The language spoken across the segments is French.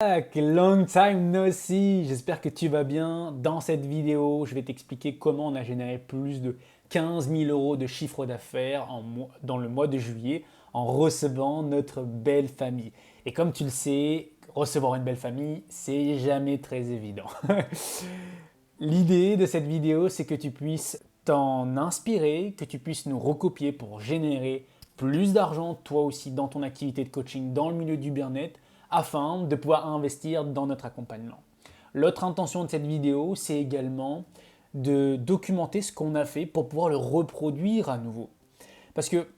Long time no see, j'espère que tu vas bien. Dans cette vidéo, je vais t'expliquer comment on a généré plus de 15 000 euros de chiffre d'affaires dans le mois de juillet en recevant notre belle famille. Et comme tu le sais, recevoir une belle famille, c'est jamais très évident. L'idée de cette vidéo, c'est que tu puisses t'en inspirer, que tu puisses nous recopier pour générer plus d'argent, toi aussi, dans ton activité de coaching, dans le milieu du bien-être, afin de pouvoir investir dans notre accompagnement. L'autre intention de cette vidéo, c'est également de documenter ce qu'on a fait pour pouvoir le reproduire à nouveau. Parce que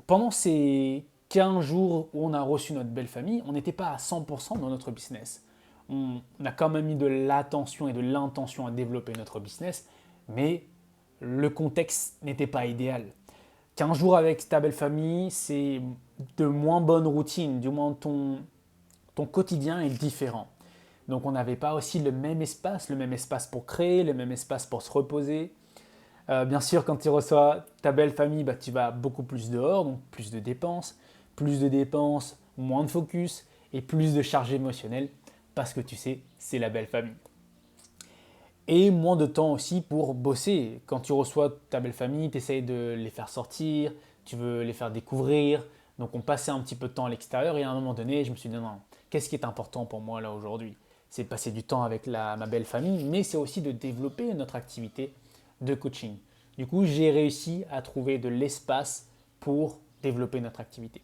pendant ces 15 jours où on a reçu notre belle famille, on n'était pas à 100% dans notre business. On a quand même mis de l'attention et de l'intention à développer notre business, mais le contexte n'était pas idéal. 15 jours avec ta belle famille, c'est de moins bonnes routines, du moins ton quotidien est différent. Donc on n'avait pas aussi le même espace pour créer, le même espace pour se reposer. Bien sûr, quand tu reçois ta belle famille, tu vas beaucoup plus dehors, donc plus de dépenses, moins de focus et plus de charge émotionnelle parce que tu sais, c'est la belle famille. Et moins de temps aussi pour bosser. Quand tu reçois ta belle famille, tu essayes de les faire sortir, tu veux les faire découvrir. Donc on passait un petit peu de temps à l'extérieur et à un moment donné, je me suis dit non, qu'est-ce qui est important pour moi là aujourd'hui? C'est de passer du temps avec ma belle famille, mais c'est aussi de développer notre activité de coaching. Du coup, j'ai réussi à trouver de l'espace pour développer notre activité.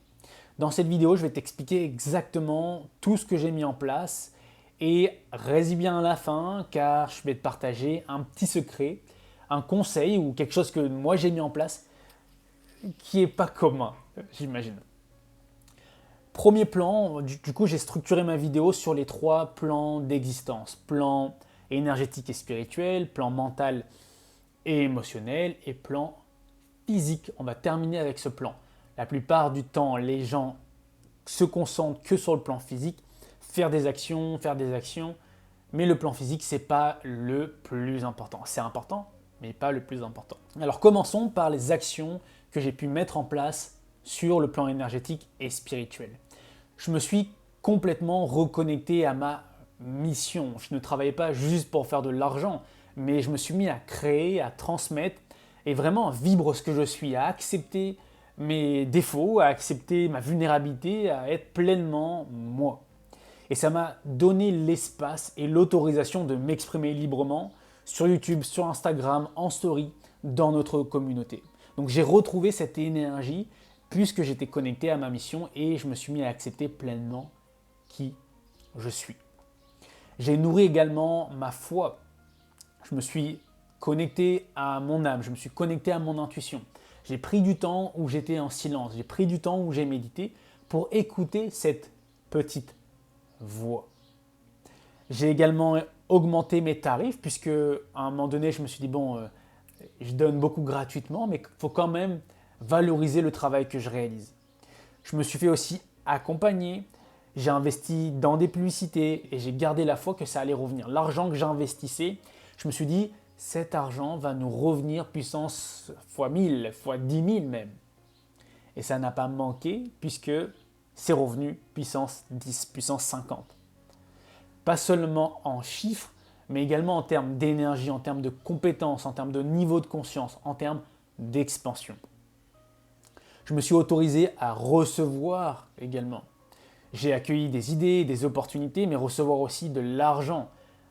Dans cette vidéo, je vais t'expliquer exactement tout ce que j'ai mis en place et reste bien à la fin car je vais te partager un petit secret, un conseil ou quelque chose que moi j'ai mis en place qui n'est pas commun, j'imagine. Premier plan, du coup j'ai structuré ma vidéo sur les 3 plans d'existence. Plan énergétique et spirituel, plan mental et émotionnel et plan physique. On va terminer avec ce plan. La plupart du temps, les gens se concentrent que sur le plan physique, faire des actions, mais le plan physique, ce n'est pas le plus important. C'est important, mais pas le plus important. Alors commençons par les actions que j'ai pu mettre en place sur le plan énergétique et spirituel. Je me suis complètement reconnecté à ma mission. Je ne travaillais pas juste pour faire de l'argent, mais je me suis mis à créer, à transmettre et vraiment à vivre ce que je suis, à accepter mes défauts, à accepter ma vulnérabilité, à être pleinement moi. Et ça m'a donné l'espace et l'autorisation de m'exprimer librement sur YouTube, sur Instagram, en story, dans notre communauté. Donc j'ai retrouvé cette énergie puisque j'étais connecté à ma mission et je me suis mis à accepter pleinement qui je suis. J'ai nourri également ma foi. Je me suis connecté à mon âme, je me suis connecté à mon intuition. J'ai pris du temps où j'étais en silence, j'ai pris du temps où j'ai médité pour écouter cette petite voix. J'ai également augmenté mes tarifs puisque à un moment donné, je me suis dit, bon, je donne beaucoup gratuitement, mais il faut quand même valoriser le travail que je réalise. Je me suis fait aussi accompagner, j'ai investi dans des publicités et j'ai gardé la foi que ça allait revenir. L'argent que j'investissais, je me suis dit, cet argent va nous revenir puissance fois 1000, fois 10 000 même. Et ça n'a pas manqué puisque c'est revenu puissance 10, puissance 50. Pas seulement en chiffres, mais également en termes d'énergie, en termes de compétences, en termes de niveau de conscience, en termes d'expansion. Je me suis autorisé à recevoir également. J'ai accueilli des idées, des opportunités, mais recevoir aussi de l'argent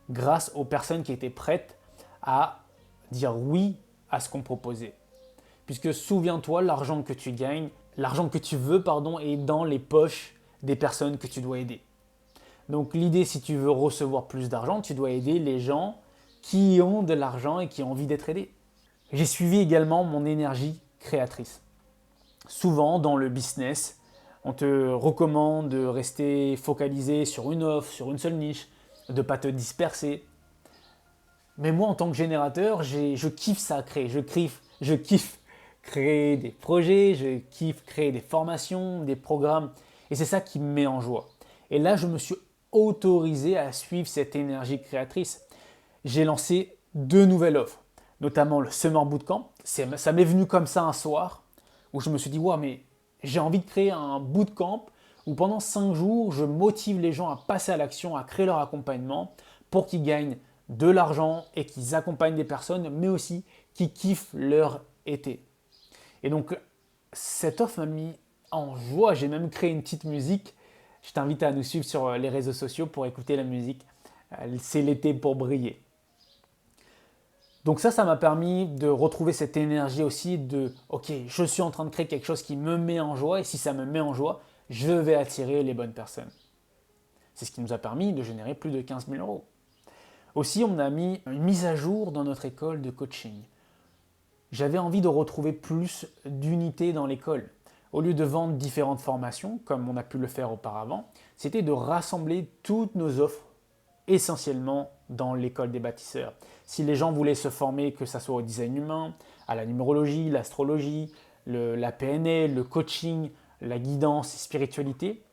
grâce aux personnes qui étaient prêtes à dire oui à ce qu'on proposait. Puisque souviens-toi, l'argent que tu gagnes, l'argent que tu veux, est dans les poches des personnes que tu dois aider. Donc l'idée, si tu veux recevoir plus d'argent, tu dois aider les gens qui ont de l'argent et qui ont envie d'être aidés. J'ai suivi également mon énergie créatrice. Souvent dans le business, on te recommande de rester focalisé sur une offre, sur une seule niche, de ne pas te disperser. Mais moi, en tant que générateur, je kiffe ça créer. Je kiffe créer des projets, je kiffe créer des formations, des programmes. Et c'est ça qui me met en joie. Et là, je me suis autorisé à suivre cette énergie créatrice. J'ai lancé 2 nouvelles offres, notamment le Summer Bootcamp. Ça m'est venu comme ça un soir où je me suis dit, ouais, mais j'ai envie de créer un bootcamp où pendant 5 jours, je motive les gens à passer à l'action, à créer leur accompagnement pour qu'ils gagnent de l'argent et qu'ils accompagnent des personnes, mais aussi qu'ils kiffent leur été. Et donc, cette offre m'a mis en joie. J'ai même créé une petite musique. Je t'invite à nous suivre sur les réseaux sociaux pour écouter la musique. C'est l'été pour briller. Donc ça m'a permis de retrouver cette énergie aussi de « Ok, je suis en train de créer quelque chose qui me met en joie et si ça me met en joie, je vais attirer les bonnes personnes. » C'est ce qui nous a permis de générer plus de 15 000 euros. Aussi, on a mis une mise à jour dans notre école de coaching. J'avais envie de retrouver plus d'unité dans l'école. Au lieu de vendre différentes formations, comme on a pu le faire auparavant, c'était de rassembler toutes nos offres essentiellement dans l'école des bâtisseurs. Si les gens voulaient se former, que ce soit au design humain, à la numérologie, l'astrologie, la PNL, le coaching, la guidance et spiritualité,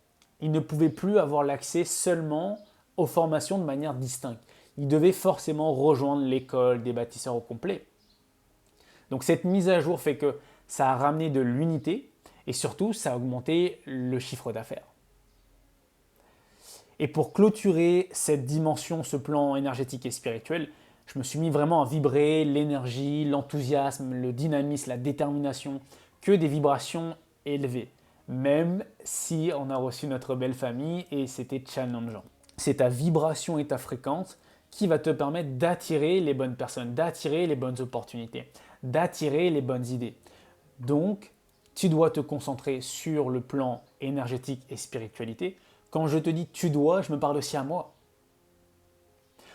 ils ne pouvaient plus avoir l'accès seulement aux formations de manière distincte. Ils devaient forcément rejoindre l'école des bâtisseurs au complet. Donc cette mise à jour fait que ça a ramené de l'unité et surtout ça a augmenté le chiffre d'affaires. Et pour clôturer cette dimension, ce plan énergétique et spirituel, je me suis mis vraiment à vibrer l'énergie, l'enthousiasme, le dynamisme, la détermination, que des vibrations élevées, même si on a reçu notre belle famille et c'était challengeant. C'est ta vibration et ta fréquence qui va te permettre d'attirer les bonnes personnes, d'attirer les bonnes opportunités, d'attirer les bonnes idées. Donc, tu dois te concentrer sur le plan énergétique et spiritualité. Quand je te dis tu dois, je me parle aussi à moi.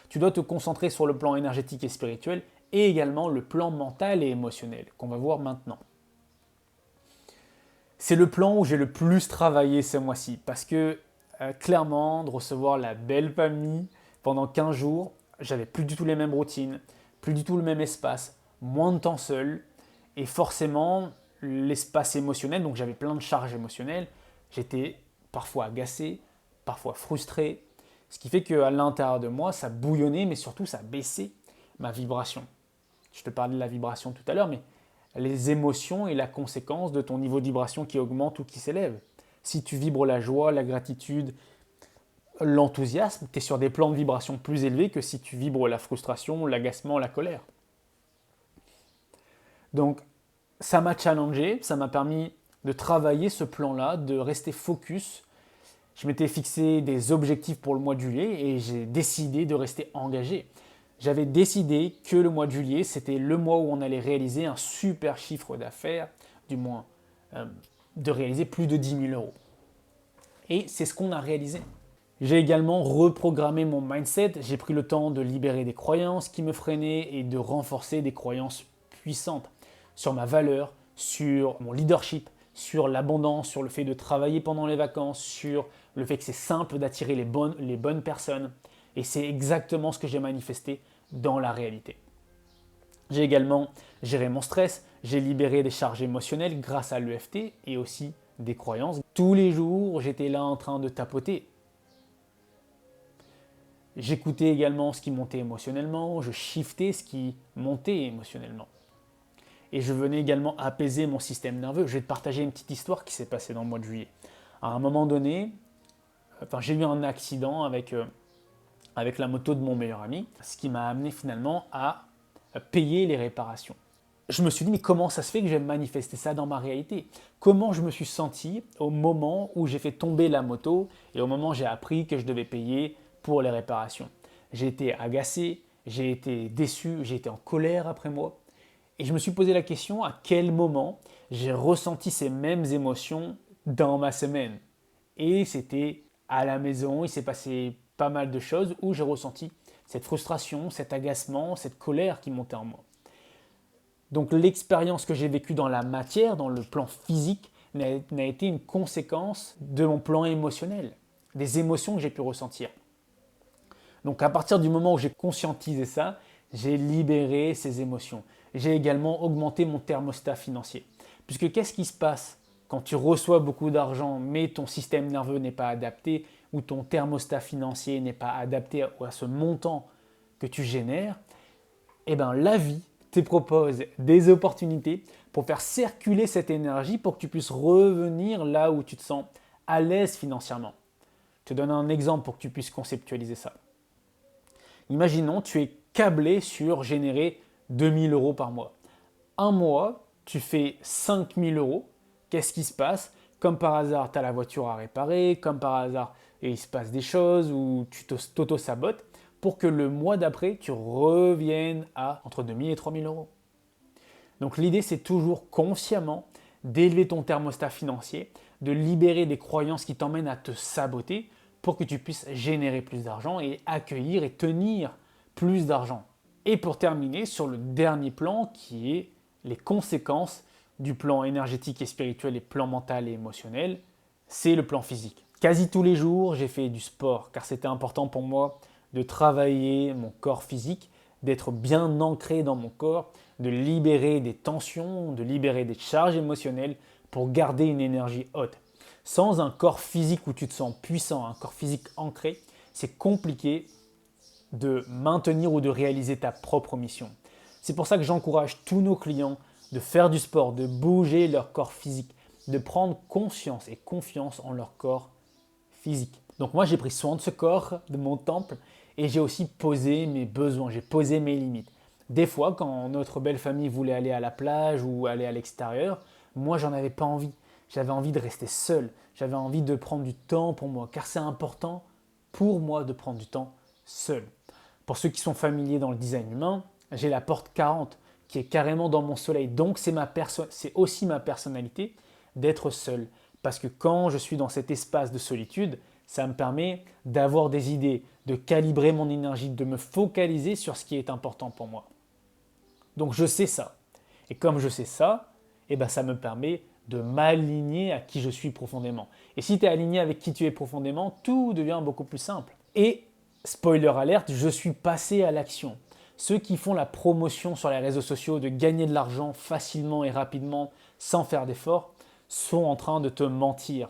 Tu dois te concentrer sur le plan énergétique et spirituel et également le plan mental et émotionnel qu'on va voir maintenant. C'est le plan où j'ai le plus travaillé ce mois-ci parce que clairement, de recevoir la belle famille pendant 15 jours, j'avais plus du tout les mêmes routines, plus du tout le même espace, moins de temps seul et forcément l'espace émotionnel, donc j'avais plein de charges émotionnelles, j'étais parfois agacé, parfois frustré, ce qui fait qu'à l'intérieur de moi, ça bouillonnait, mais surtout ça baissait ma vibration. Je te parlais de la vibration tout à l'heure, mais les émotions est la conséquence de ton niveau de vibration qui augmente ou qui s'élève. Si tu vibres la joie, la gratitude, l'enthousiasme, tu es sur des plans de vibration plus élevés que si tu vibres la frustration, l'agacement, la colère. Donc, ça m'a challengé, ça m'a permis de travailler ce plan-là, de rester focus. Je m'étais fixé des objectifs pour le mois de juillet et j'ai décidé de rester engagé. J'avais décidé que le mois de juillet, c'était le mois où on allait réaliser un super chiffre d'affaires, du moins de réaliser plus de 10 000 euros. Et c'est ce qu'on a réalisé. J'ai également reprogrammé mon mindset, j'ai pris le temps de libérer des croyances qui me freinaient et de renforcer des croyances puissantes sur ma valeur, sur mon leadership, sur l'abondance, sur le fait de travailler pendant les vacances, sur le fait que c'est simple d'attirer les bonnes personnes. Et c'est exactement ce que j'ai manifesté dans la réalité. J'ai également géré mon stress, j'ai libéré des charges émotionnelles grâce à l'EFT et aussi des croyances. Tous les jours, j'étais là en train de tapoter. J'écoutais également ce qui montait émotionnellement, je shiftais ce qui montait émotionnellement. Et je venais également apaiser mon système nerveux. Je vais te partager une petite histoire qui s'est passée dans le mois de juillet. À un moment donné, j'ai eu un accident avec la moto de mon meilleur ami, ce qui m'a amené finalement à payer les réparations. Je me suis dit, mais comment ça se fait que j'ai manifesté ça dans ma réalité? Comment je me suis senti au moment où j'ai fait tomber la moto et au moment où j'ai appris que je devais payer pour les réparations? J'ai été agacé, j'ai été déçu, j'ai été en colère après moi. Et je me suis posé la question à quel moment j'ai ressenti ces mêmes émotions dans ma semaine. Et c'était à la maison, il s'est passé pas mal de choses où j'ai ressenti cette frustration, cet agacement, cette colère qui montait en moi. Donc l'expérience que j'ai vécue dans la matière, dans le plan physique, n'a été une conséquence de mon plan émotionnel, des émotions que j'ai pu ressentir. Donc à partir du moment où j'ai conscientisé ça, j'ai libéré ces émotions. J'ai également augmenté mon thermostat financier. Puisque qu'est-ce qui se passe quand tu reçois beaucoup d'argent mais ton système nerveux n'est pas adapté ou ton thermostat financier n'est pas adapté à ce montant que tu génères? Eh bien la vie te propose des opportunités pour faire circuler cette énergie pour que tu puisses revenir là où tu te sens à l'aise financièrement. Je te donne un exemple pour que tu puisses conceptualiser ça. Imaginons, tu es câblé sur générer 2000 euros par mois. Un mois, tu fais 5000 euros. Qu'est-ce qui se passe? Comme par hasard, tu as la voiture à réparer, comme par hasard, il se passe des choses ou tu t'auto-sabotes pour que le mois d'après, tu reviennes à entre 2000 et 3000 euros. Donc l'idée, c'est toujours consciemment d'élever ton thermostat financier, de libérer des croyances qui t'emmènent à te saboter pour que tu puisses générer plus d'argent et accueillir et tenir plus d'argent. Et pour terminer, sur le dernier plan qui est les conséquences du plan énergétique et spirituel et plan mental et émotionnel, c'est le plan physique. Quasi tous les jours, j'ai fait du sport car c'était important pour moi de travailler mon corps physique, d'être bien ancré dans mon corps, de libérer des tensions, de libérer des charges émotionnelles pour garder une énergie haute. Sans un corps physique où tu te sens puissant, un corps physique ancré, c'est compliqué de maintenir ou de réaliser ta propre mission. C'est pour ça que j'encourage tous nos clients de faire du sport, de bouger leur corps physique, de prendre conscience et confiance en leur corps physique. Donc moi, j'ai pris soin de ce corps, de mon temple, et j'ai aussi posé mes besoins, j'ai posé mes limites. Des fois, quand notre belle famille voulait aller à la plage ou aller à l'extérieur, moi, j'en avais pas envie. J'avais envie de rester seul, j'avais envie de prendre du temps pour moi, car c'est important pour moi de prendre du temps seul. Pour ceux qui sont familiers dans le design humain, j'ai la porte 40 qui est carrément dans mon soleil. Donc c'est aussi ma personnalité d'être seul. Parce que quand je suis dans cet espace de solitude, ça me permet d'avoir des idées, de calibrer mon énergie, de me focaliser sur ce qui est important pour moi. Donc je sais ça. Et comme je sais ça, ça me permet de m'aligner à qui je suis profondément. Et si tu es aligné avec qui tu es profondément, tout devient beaucoup plus simple. Et spoiler alerte, je suis passé à l'action. Ceux qui font la promotion sur les réseaux sociaux de gagner de l'argent facilement et rapidement sans faire d'efforts sont en train de te mentir.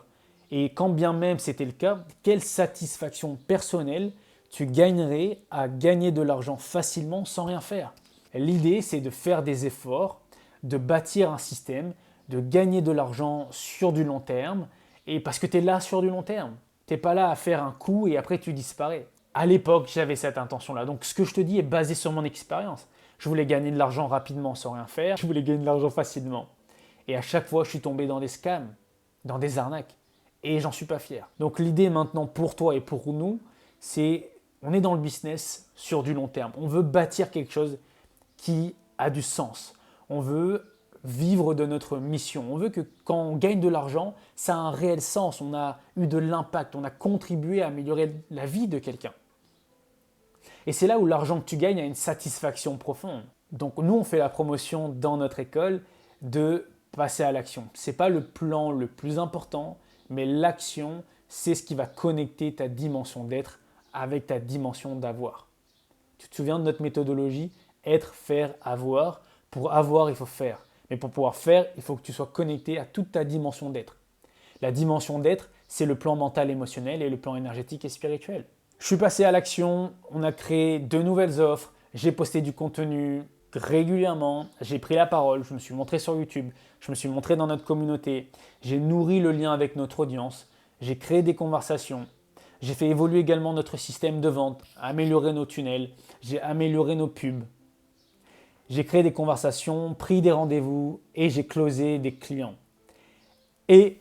Et quand bien même c'était le cas, quelle satisfaction personnelle tu gagnerais à gagner de l'argent facilement sans rien faire? L'idée, c'est de faire des efforts, de bâtir un système, de gagner de l'argent sur du long terme, et parce que tu es là sur du long terme. Tu n'es pas là à faire un coup et après tu disparais. À l'époque, j'avais cette intention-là. Donc ce que je te dis est basé sur mon expérience. Je voulais gagner de l'argent rapidement sans rien faire, je voulais gagner de l'argent facilement. Et à chaque fois, je suis tombé dans des scams, dans des arnaques. Et j'en suis pas fier. Donc l'idée maintenant pour toi et pour nous, c'est on est dans le business sur du long terme. On veut bâtir quelque chose qui a du sens. On veut vivre de notre mission. On veut que quand on gagne de l'argent, ça a un réel sens. On a eu de l'impact. On a contribué à améliorer la vie de quelqu'un. Et c'est là où l'argent que tu gagnes a une satisfaction profonde. Donc nous, on fait la promotion dans notre école de passer à l'action. Ce n'est pas le plan le plus important, mais l'action, c'est ce qui va connecter ta dimension d'être avec ta dimension d'avoir. Tu te souviens de notre méthodologie? Être, faire, avoir. Pour avoir, il faut faire. Mais pour pouvoir faire, il faut que tu sois connecté à toute ta dimension d'être. La dimension d'être, c'est le plan mental, émotionnel et le plan énergétique et spirituel. Je suis passé à l'action, on a créé de nouvelles offres, j'ai posté du contenu régulièrement, j'ai pris la parole, je me suis montré sur YouTube, je me suis montré dans notre communauté, j'ai nourri le lien avec notre audience, j'ai créé des conversations, j'ai fait évoluer également notre système de vente, amélioré nos tunnels, j'ai amélioré nos pubs. J'ai créé des conversations, pris des rendez-vous et j'ai closé des clients. Et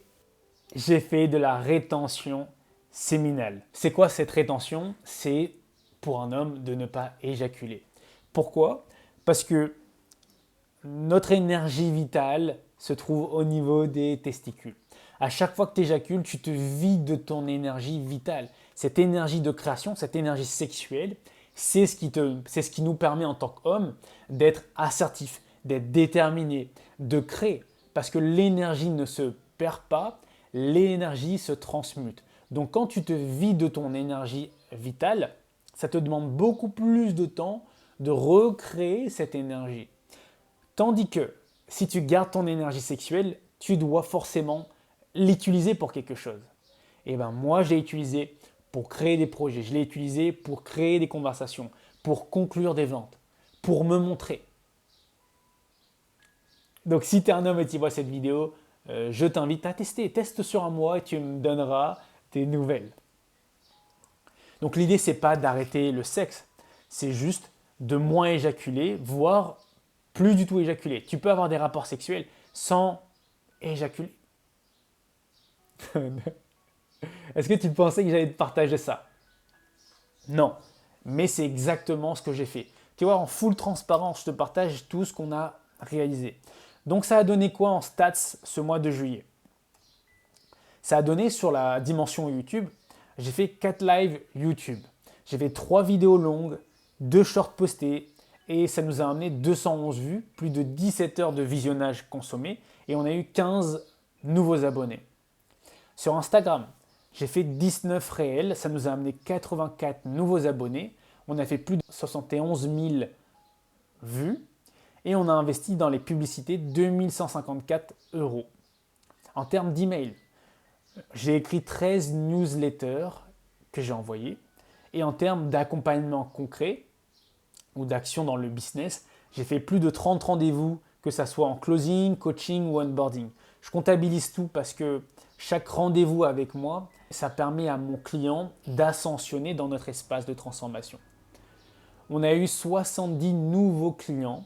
j'ai fait de la rétention séminale. C'est quoi cette rétention? C'est pour un homme de ne pas éjaculer. Pourquoi? Parce que notre énergie vitale se trouve au niveau des testicules. À chaque fois que tu éjacules, tu te vides de ton énergie vitale. Cette énergie de création, cette énergie sexuelle, c'est ce qui nous permet en tant qu'homme d'être assertif, d'être déterminé, de créer. Parce que l'énergie ne se perd pas, l'énergie se transmute. Donc quand tu te vides de ton énergie vitale, ça te demande beaucoup plus de temps de recréer cette énergie. Tandis que si tu gardes ton énergie sexuelle, tu dois forcément l'utiliser pour quelque chose. Et moi, je l'ai utilisé pour créer des projets, je l'ai utilisé pour créer des conversations, pour conclure des ventes, pour me montrer. Donc si tu es un homme et tu vois cette vidéo, je t'invite à tester. Teste sur un mois et tu me donneras tes nouvelles. Donc l'idée, c'est pas d'arrêter le sexe, c'est juste de moins éjaculer, voire plus du tout éjaculer. Tu peux avoir des rapports sexuels sans éjaculer. Est-ce que tu pensais que j'allais te partager ça? Non, mais c'est exactement ce que j'ai fait. Tu vois, en full transparence, je te partage tout ce qu'on a réalisé. Donc ça a donné quoi en stats ce mois de juillet? Ça a donné sur la dimension YouTube, j'ai fait 4 lives YouTube. J'ai fait 3 vidéos longues, 2 shorts postés et ça nous a amené 211 vues, plus de 17 heures de visionnage consommé et on a eu 15 nouveaux abonnés. Sur Instagram, j'ai fait 19 réels, ça nous a amené 84 nouveaux abonnés. On a fait plus de 71 000 vues et on a investi dans les publicités 2154 euros. En termes d'email, j'ai écrit 13 newsletters que j'ai envoyés. Et en termes d'accompagnement concret ou d'action dans le business, j'ai fait plus de 30 rendez-vous, que ce soit en closing, coaching ou onboarding. Je comptabilise tout parce que chaque rendez-vous avec moi, ça permet à mon client d'ascensionner dans notre espace de transformation. On a eu 70 nouveaux clients,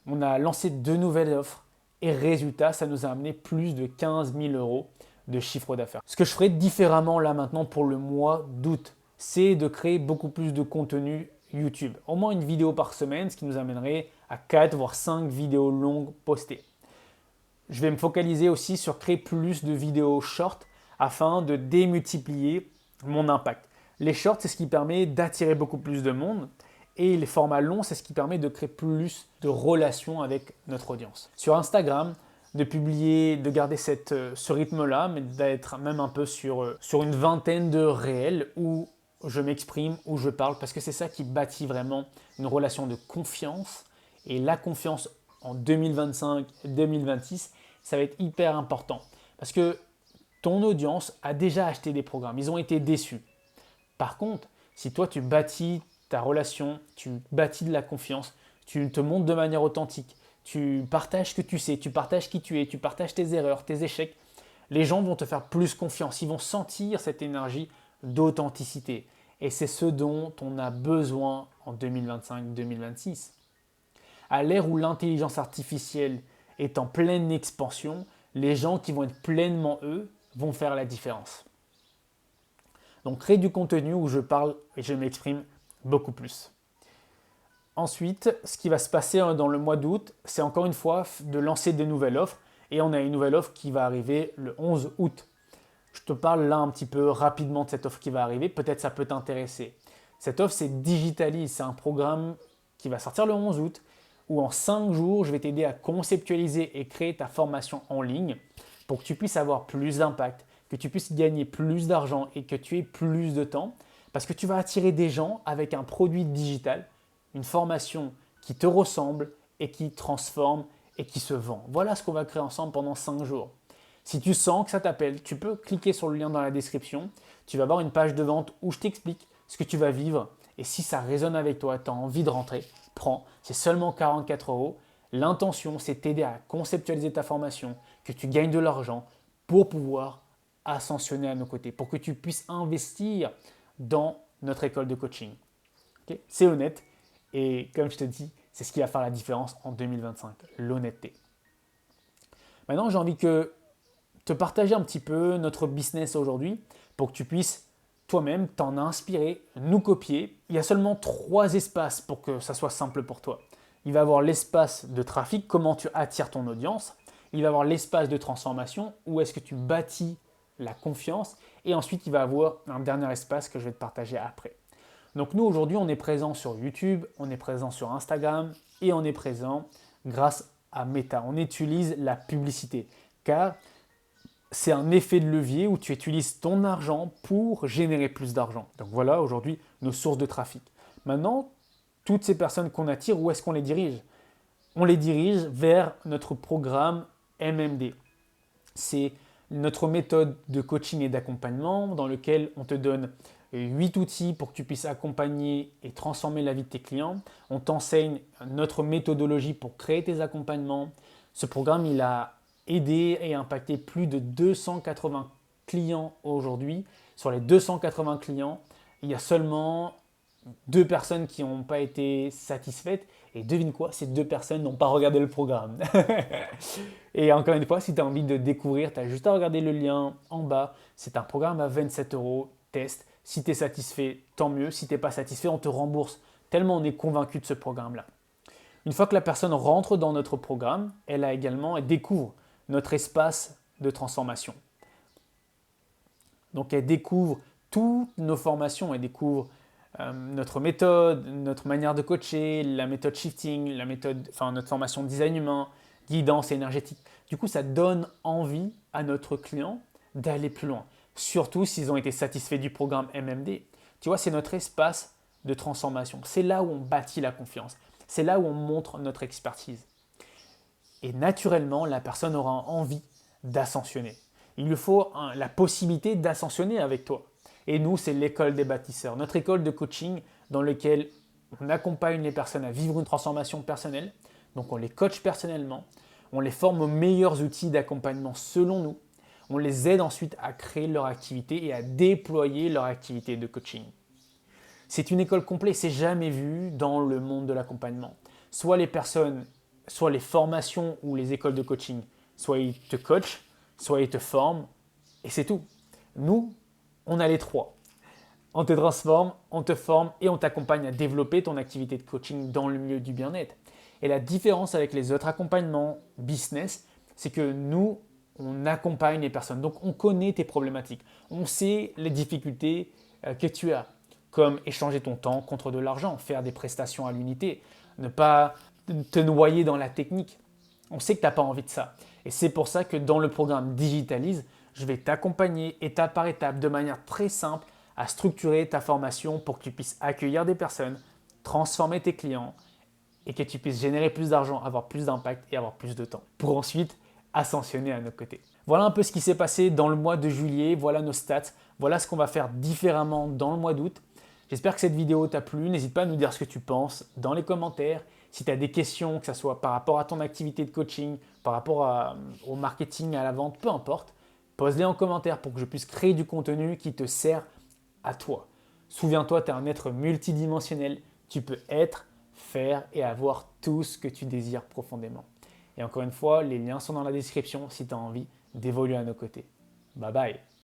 on a lancé 2 nouvelles offres et résultat, ça nous a amené plus de 15 000 euros de chiffre d'affaires. Ce que je ferai différemment là maintenant pour le mois d'août, c'est de créer beaucoup plus de contenu YouTube. Au moins une vidéo par semaine, ce qui nous amènerait à 4 voire 5 vidéos longues postées. Je vais me focaliser aussi sur créer plus de vidéos short afin de démultiplier mon impact. Les shorts, c'est ce qui permet d'attirer beaucoup plus de monde et les formats longs, c'est ce qui permet de créer plus de relations avec notre audience. Sur Instagram, de publier, de garder ce rythme-là, mais d'être même un peu sur une vingtaine de réels où je m'exprime, où je parle, parce que c'est ça qui bâtit vraiment une relation de confiance. Et la confiance en 2025-2026, ça va être hyper important. Parce que ton audience a déjà acheté des programmes, ils ont été déçus. Par contre, si toi tu bâtis ta relation, tu bâtis de la confiance, tu te montres de manière authentique, tu partages ce que tu sais, tu partages qui tu es, tu partages tes erreurs, tes échecs, les gens vont te faire plus confiance, ils vont sentir cette énergie d'authenticité. Et c'est ce dont on a besoin en 2025-2026. À l'ère où l'intelligence artificielle est en pleine expansion, les gens qui vont être pleinement eux vont faire la différence. Donc crée du contenu où je parle et je m'exprime beaucoup plus. Ensuite, ce qui va se passer dans le mois d'août, c'est encore une fois de lancer des nouvelles offres. Et on a une nouvelle offre qui va arriver le 11 août. Je te parle là un petit peu rapidement de cette offre qui va arriver. Peut-être ça peut t'intéresser. Cette offre, c'est Digitalise. C'est un programme qui va sortir le 11 août où en 5 jours, je vais t'aider à conceptualiser et créer ta formation en ligne pour que tu puisses avoir plus d'impact, que tu puisses gagner plus d'argent et que tu aies plus de temps. Parce que tu vas attirer des gens avec un produit digital, une formation qui te ressemble et qui transforme et qui se vend. Voilà ce qu'on va créer ensemble pendant 5 jours. Si tu sens que ça t'appelle, tu peux cliquer sur le lien dans la description. Tu vas voir une page de vente où je t'explique ce que tu vas vivre. Et si ça résonne avec toi, tu as envie de rentrer, prends. C'est seulement 44 euros. L'intention, c'est t'aider à conceptualiser ta formation, que tu gagnes de l'argent pour pouvoir ascensionner à nos côtés, pour que tu puisses investir dans notre école de coaching. Okay, c'est honnête. Et comme je te dis, c'est ce qui va faire la différence en 2025, l'honnêteté. Maintenant, j'ai envie de te partager un petit peu notre business aujourd'hui pour que tu puisses toi-même t'en inspirer, nous copier. Il y a seulement 3 espaces pour que ça soit simple pour toi. Il va y avoir l'espace de trafic, comment tu attires ton audience. Il va y avoir l'espace de transformation, où est-ce que tu bâtis la confiance. Et ensuite, il va y avoir un dernier espace que je vais te partager après. Donc nous, aujourd'hui, on est présent sur YouTube, on est présent sur Instagram et on est présent grâce à Meta. On utilise la publicité car c'est un effet de levier où tu utilises ton argent pour générer plus d'argent. Donc voilà, aujourd'hui, nos sources de trafic. Maintenant, toutes ces personnes qu'on attire, où est-ce qu'on les dirige? On les dirige vers notre programme MMD. C'est notre méthode de coaching et d'accompagnement dans lequel on te donne 8 outils pour que tu puisses accompagner et transformer la vie de tes clients. On t'enseigne notre méthodologie pour créer tes accompagnements. Ce programme, il a aidé et impacté plus de 280 clients aujourd'hui. Sur les 280 clients, il y a seulement 2 personnes qui n'ont pas été satisfaites. Et devine quoi, ces 2 personnes n'ont pas regardé le programme. Et encore une fois, si tu as envie de découvrir, tu as juste à regarder le lien en bas. C'est un programme à 27 euros, test. Si tu es satisfait, tant mieux. Si tu n'es pas satisfait, on te rembourse. Tellement on est convaincu de ce programme-là. Une fois que la personne rentre dans notre programme, elle découvre notre espace de transformation. Donc elle découvre toutes nos formations, elle découvre notre méthode, notre manière de coacher, la méthode shifting, notre formation de design humain, guidance énergétique. Du coup, ça donne envie à notre client d'aller plus loin, surtout s'ils ont été satisfaits du programme MMD. Tu vois, c'est notre espace de transformation. C'est là où on bâtit la confiance. C'est là où on montre notre expertise. Et naturellement, la personne aura envie d'ascensionner. Il lui faut la possibilité d'ascensionner avec toi. Et nous, c'est l'école des bâtisseurs, notre école de coaching dans laquelle on accompagne les personnes à vivre une transformation personnelle. Donc on les coach personnellement, on les forme aux meilleurs outils d'accompagnement selon nous, on les aide ensuite à créer leur activité et à déployer leur activité de coaching. C'est une école complète, c'est jamais vu dans le monde de l'accompagnement. Soit les personnes, soit les formations ou les écoles de coaching, soit ils te coachent, soit ils te forment, et c'est tout. Nous, on a les trois. On te transforme, on te forme et on t'accompagne à développer ton activité de coaching dans le milieu du bien-être. Et la différence avec les autres accompagnements business, c'est que nous, on accompagne les personnes. Donc on connaît tes problématiques. On sait les difficultés que tu as, comme échanger ton temps contre de l'argent, faire des prestations à l'unité, ne pas te noyer dans la technique. On sait que tu n'as pas envie de ça. Et c'est pour ça que dans le programme Digitalise, je vais t'accompagner étape par étape de manière très simple à structurer ta formation pour que tu puisses accueillir des personnes, transformer tes clients et que tu puisses générer plus d'argent, avoir plus d'impact et avoir plus de temps pour ensuite ascensionner à nos côtés. Voilà un peu ce qui s'est passé dans le mois de juillet, voilà nos stats, voilà ce qu'on va faire différemment dans le mois d'août. J'espère que cette vidéo t'a plu, n'hésite pas à nous dire ce que tu penses dans les commentaires. Si tu as des questions, que ce soit par rapport à ton activité de coaching, par rapport au marketing, à la vente, peu importe, pose-les en commentaire pour que je puisse créer du contenu qui te sert à toi. Souviens-toi, tu es un être multidimensionnel, tu peux être, faire et avoir tout ce que tu désires profondément. Et encore une fois, les liens sont dans la description si tu as envie d'évoluer à nos côtés. Bye bye.